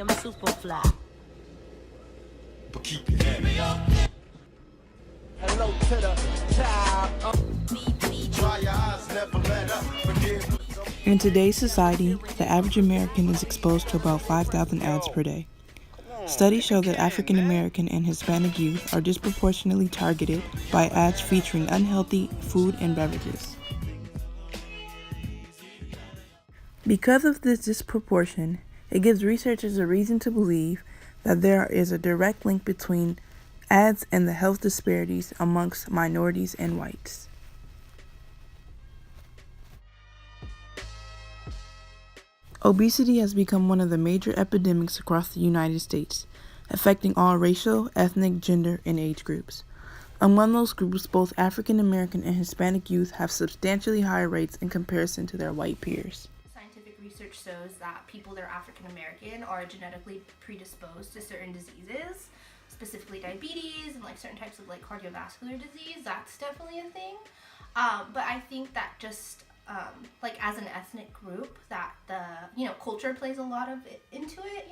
I'm super fly. But keep your head up. Hello to the top. Dry your eyes, never let up. Forgive. In today's society, the average American is exposed to about 5,000 ads per day. Studies show that African American and Hispanic youth are disproportionately targeted by ads featuring unhealthy food and beverages. Because of this disproportion, it gives researchers a reason to believe that there is a direct link between ads and the health disparities amongst minorities and whites. Obesity has become one of the major epidemics across the United States, affecting all racial, ethnic, gender, and age groups. Among those groups, both African American and Hispanic youth have substantially higher rates in comparison to their white peers. Scientific research shows that people that are African American are genetically predisposed to certain diseases, specifically diabetes and like certain types of like cardiovascular disease. That's definitely a thing. But I think that just like as an ethnic group, that the culture plays a lot of it into it,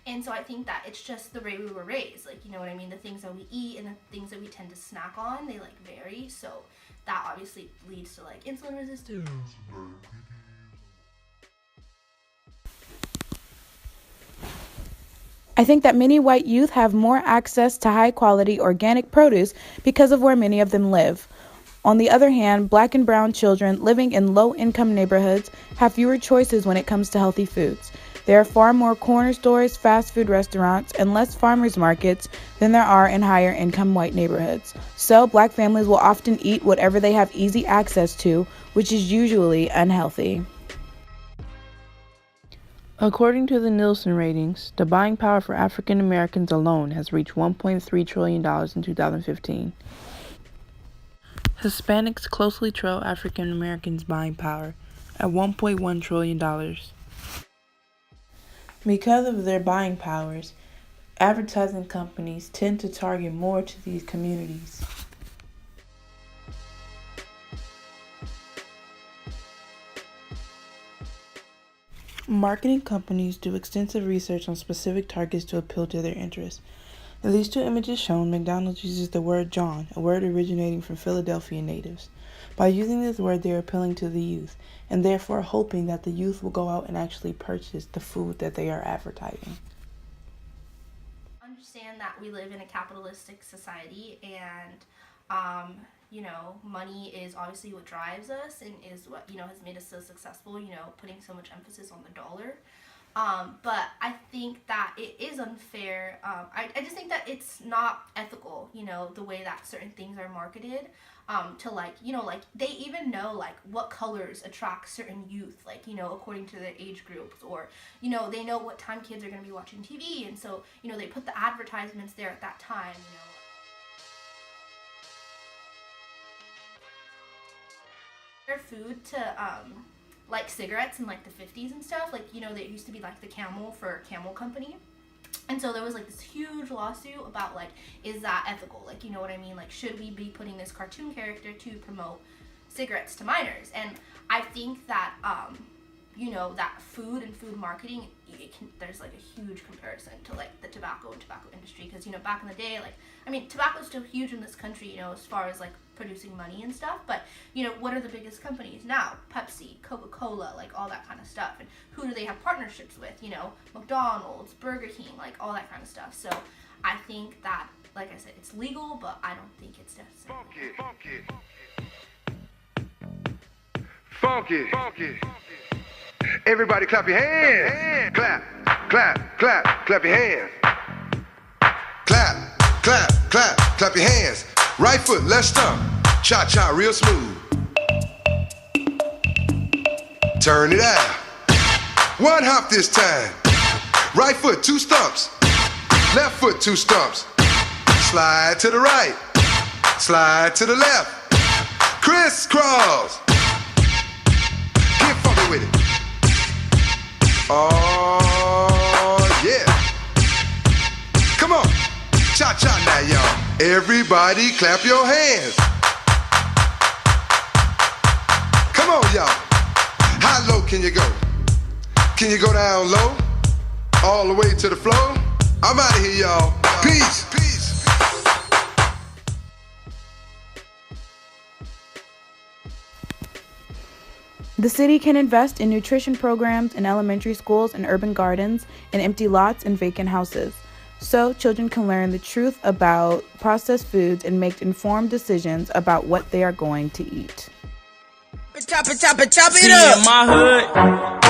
and so I think that it's just the way we were raised, like, you know what I mean, the things that we eat and the things that we tend to snack on, they like vary, so that obviously leads to like insulin resistance. I think that many white youth have more access to high-quality organic produce because of where many of them live. On the other hand, black and brown children living in low-income neighborhoods have fewer choices when it comes to healthy foods. There are far more corner stores, fast food restaurants, and less farmers markets than there are in higher-income white neighborhoods. So, black families will often eat whatever they have easy access to, which is usually unhealthy. According to the Nielsen ratings, the buying power for African Americans alone has reached $1.3 trillion in 2015. Hispanics closely trail African Americans' buying power at $1.1 trillion. Because of their buying powers, advertising companies tend to target more to these communities. Marketing companies do extensive research on specific targets to appeal to their interests. In these two images shown, McDonald's uses the word John, a word originating from Philadelphia natives. By using this word, they are appealing to the youth, and therefore hoping that the youth will go out and actually purchase the food that they are advertising. Understand that we live in a capitalistic society, and money is obviously what drives us and is what has made us so successful, putting so much emphasis on the dollar. But I think that it is unfair. I just think that it's not ethical, the way that certain things are marketed, to they even know like what colors attract certain youth, according to their age groups, or, they know what time kids are going to be watching TV. And so, they put the advertisements there at that time, Their food to, like cigarettes in like the 50s and stuff, they used to be like the Camel for Camel Company, and so there was like this huge lawsuit about like, is that ethical, you know what I mean, should we be putting this cartoon character to promote cigarettes to minors? And I think that that food and food marketing, there's like a huge comparison to like the tobacco industry, because back in the day, tobacco is still huge in this country, as far as like producing money and stuff, but what are the biggest companies now? Pepsi, Coca-Cola, like all that kind of stuff. And who do they have partnerships with? McDonald's, Burger King, like all that kind of stuff. So I think that, like I said, it's legal, but I don't think it's necessary. Funky. Everybody clap your hands. Clap, clap, clap, clap your hands. Clap, clap, clap, clap your hands. Right foot, left stomp. Cha-cha, real smooth. Turn it out. One hop this time. Right foot, 2 stumps. Left foot, 2 stumps. Slide to the right. Slide to the left. Crisscross. Get funky with it. Oh, yeah. Come on. Cha-cha now, y'all. Everybody clap your hands. Come on, y'all. How low can you go? Can you go down low? all the way to the floor. I'm out of here, y'all. Peace. The city can invest in nutrition programs in elementary schools and urban gardens, in empty lots and vacant houses, so children can learn the truth about processed foods and make informed decisions about what they are going to eat. Chop it up. In my hood,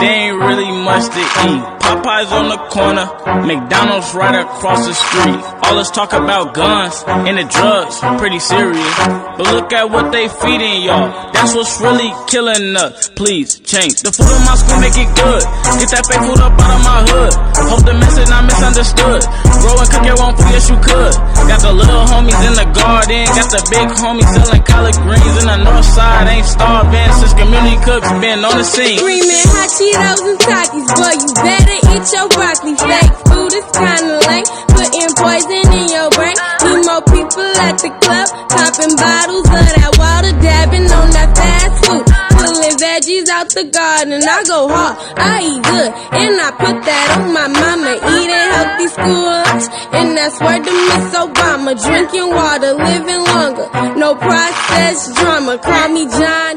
there ain't really much to eat. Popeyes on the corner, McDonald's right across the street. All this talk about guns and the drugs, pretty serious. But look at what they feeding y'all. That's what's really killing us. Please change. The food in my school, make it good. Get that fake food up out of my hood. Hope the message not misunderstood. Grow and cook your own food, yes you could. Got the little homies in the garden. Got the big homies selling collard greens in the north side. Ain't starving since community cooks been on the scene. Screaming hot Cheetos and Takis, boy, you better eat your broccoli. Fake food is kinda lame, putting poison in your brain. Need more people at the club, popping bottles of that water, dabbing on that fast food. Pulling veggies out the garden, I go hard, I eat good, and I put that on my mama. Eating healthy school lunch, and that's word to Miss Obama. Drinking water, living longer, no processed drama. Call me John